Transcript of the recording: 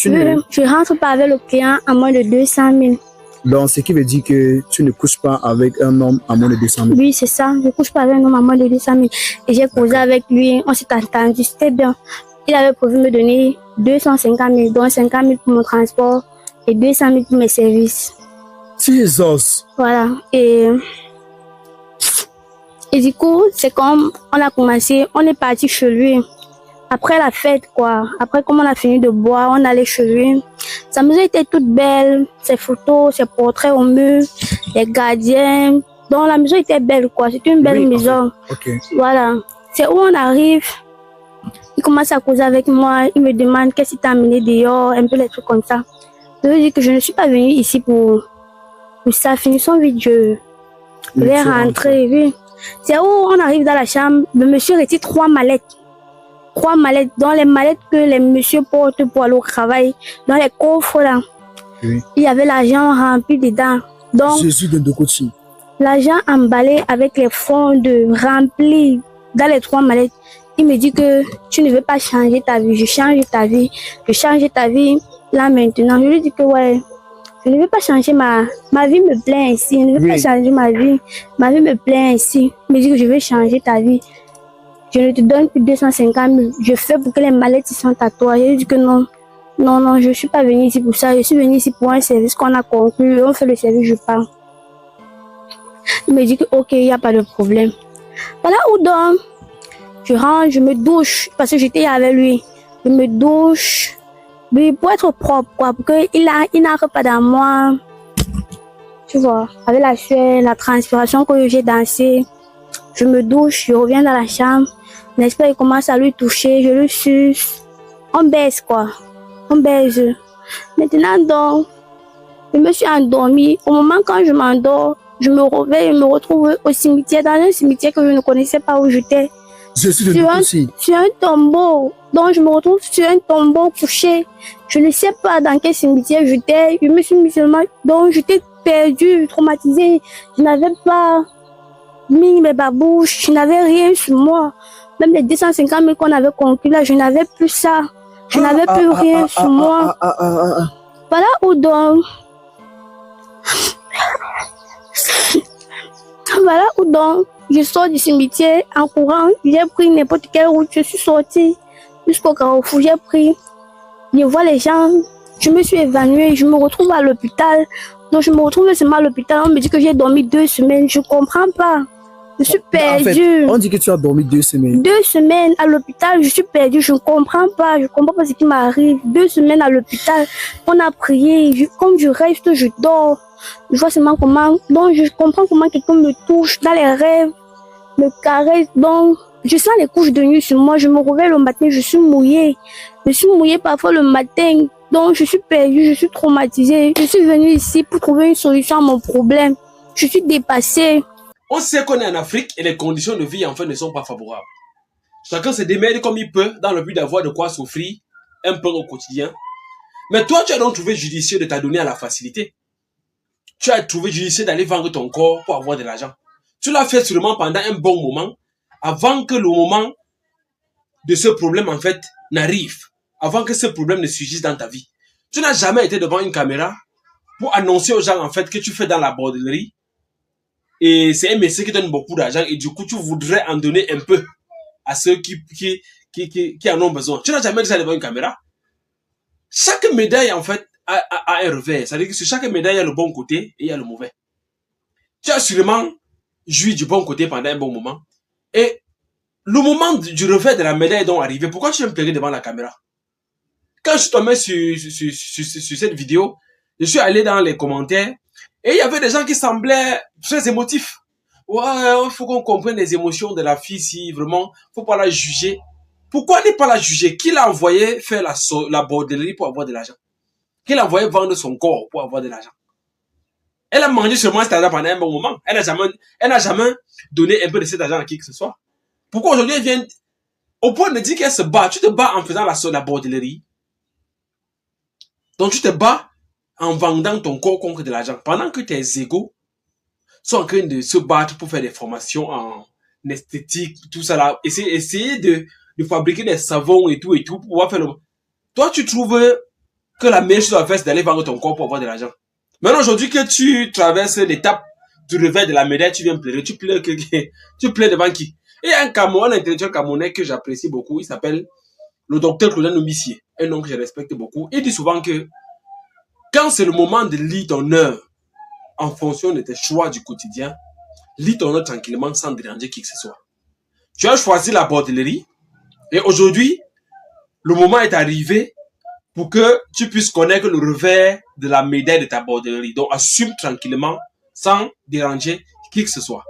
Je rentre pas avec le client à moins de 200 000. Donc, ce qui veut dire que tu ne couches pas avec un homme à moins de 200 000. Oui, c'est ça. Je ne couche pas avec un homme à moins de 200 000. Et j'ai causé avec lui. On s'est entendu. C'était bien. Il avait prévu me donner 250 000, dont 50 000 pour mon transport et 200 000 pour mes services. Jesus. Voilà. Et du coup, c'est comme on a commencé, on est parti chez lui. Après la fête, quoi. Après, comme on a fini de boire, on allait chez lui. Sa maison était toute belle. Ses photos, ses portraits au mur, les gardiens. Donc, la maison était belle, quoi. C'était une belle maison. Okay. Voilà. C'est où on arrive. Il commence à causer avec moi. Il me demande qu'est-ce qui t'a amené dehors, un peu les trucs comme ça. Je lui dis que je ne suis pas venue ici pour ça. Finissons vite, je vais rentrer. Oui. C'est où on arrive dans la chambre. Le monsieur retire 3 mallettes. 3 mallettes, dans les mallettes que les messieurs portent pour aller au travail, dans les coffres là. Oui. Il y avait l'argent rempli dedans. Donc, Jésus de Ndokochi. L'argent emballé avec les fonds remplis dans les 3 mallettes. Il me dit que tu ne veux pas changer ta vie. Je change ta vie. Je change ta vie là maintenant. Je lui dis que ouais, je ne veux pas changer ma vie me plaît ainsi. Je ne veux pas changer ma vie. Ma vie me plaît ainsi. Il me dit que je veux changer ta vie. Je ne te donne plus 250 000. Je fais pour que les mallettes sont à toi. Je lui dis que non. Non, je ne suis pas venue ici pour ça. Je suis venue ici pour un service qu'on a conclu. On fait le service, je pars. Il me dit que ok, il n'y a pas de problème. Voilà où donc, je rentre, je me douche, parce que j'étais avec lui. Je me douche, oui, pour être propre, quoi, pour qu'il n'arrive pas dans moi. Tu vois, avec la sueur, la transpiration que j'ai dansé. Je me douche, je reviens dans la chambre. N'est-ce pas, il commence à lui toucher, je le suce. On baise, quoi. On baise. Maintenant, donc, je me suis endormie. Au moment quand je m'endors, je me réveille, je me retrouve au cimetière, dans un cimetière que je ne connaissais pas où j'étais. Sur un tombeau. Donc, je me retrouve sur un tombeau couché. Je ne sais pas dans quel cimetière j'étais. Je me suis mis seulement. Donc, j'étais perdue, traumatisée. Je n'avais pas mis mes babouches. Je n'avais rien sur moi. Même les 250 000 qu'on avait conclus là, je n'avais plus ça. Je n'avais plus rien sur moi. Voilà où donc. Voilà où donc je sors du cimetière en courant. J'ai pris n'importe quelle route. Je suis sortie jusqu'au carrefour. J'ai pris. Je vois les gens. Je me suis évanouie. Je me retrouve à l'hôpital. Donc je me retrouve seulement à l'hôpital. On me dit que j'ai dormi 2 semaines. Je ne comprends pas. Je suis perdue. En fait, on dit que tu as dormi 2 semaines. 2 semaines à l'hôpital. Je suis perdue. Je ne comprends pas. Je ne comprends pas ce qui m'arrive. 2 semaines à l'hôpital. On a prié. Comme je reste, je dors. Je vois seulement comment, donc je comprends comment quelqu'un me touche dans les rêves, me caresse, donc je sens les couches de nuit sur moi, je me réveille le matin, je suis mouillée parfois le matin, donc je suis perdue, je suis traumatisée, je suis venue ici pour trouver une solution à mon problème, je suis dépassée. On sait qu'on est en Afrique et les conditions de vie en fait ne sont pas favorables. Chacun se démerde comme il peut dans le but d'avoir de quoi s'offrir un peu au quotidien. Mais toi, tu as donc trouvé judicieux de t'adonner à la facilité. Tu as trouvé judicieux d'aller vendre ton corps pour avoir de l'argent. Tu l'as fait seulement pendant un bon moment, avant que le moment de ce problème, en fait, n'arrive. Avant que ce problème ne surgisse dans ta vie. Tu n'as jamais été devant une caméra pour annoncer aux gens, en fait, que tu fais dans la bordellerie. Et c'est un métier qui donne beaucoup d'argent. Et du coup, tu voudrais en donner un peu à ceux qui en ont besoin. Tu n'as jamais dit ça devant une caméra. Chaque médaille, en fait, a un revers. C'est-à-dire que sur chaque médaille, il y a le bon côté et il y a le mauvais. Tu as sûrement joui du bon côté pendant un bon moment. Et le moment du revers de la médaille dont arrivé, pourquoi tu me plairais devant la caméra? Quand je suis tombé sur cette vidéo, je suis allé dans les commentaires et il y avait des gens qui semblaient très émotifs. Ouais, il faut qu'on comprenne les émotions de la fille si vraiment, faut pas la juger. Pourquoi ne pas la juger? Qui l'a envoyé faire la bordellerie pour avoir de l'argent? Qui l'a envoyé vendre son corps pour avoir de l'argent? Elle a mangé seulement cet argent pendant un bon moment. Elle n'a jamais donné un peu de cet argent à qui que ce soit. Pourquoi aujourd'hui elle vient au point de dire qu'elle se bat? Tu te bats en faisant la bordellerie. Donc tu te bats en vendant ton corps contre de l'argent. Pendant que tes égos sont en train de se battre pour faire des formations en esthétique, tout ça là. Essayer de fabriquer des savons et tout pour pouvoir faire le... Toi tu trouves que la meilleure chose à faire, c'est d'aller vendre ton corps pour avoir de l'argent. Maintenant, aujourd'hui que tu traverses l'étape du revers de la médaille, tu viens pleurer. Tu pleures devant qui? Et il y a un intellectuel camerounais que j'apprécie beaucoup, il s'appelle le docteur Claudel Nomissier, un nom que je respecte beaucoup. Il dit souvent que quand c'est le moment de lire ton heure en fonction de tes choix du quotidien, lis ton heure tranquillement sans déranger qui que ce soit. Tu as choisi la bordellerie et aujourd'hui, le moment est arrivé pour que tu puisses connaître le revers de la médaille de ta bordellerie. Donc, assume tranquillement sans déranger qui que ce soit.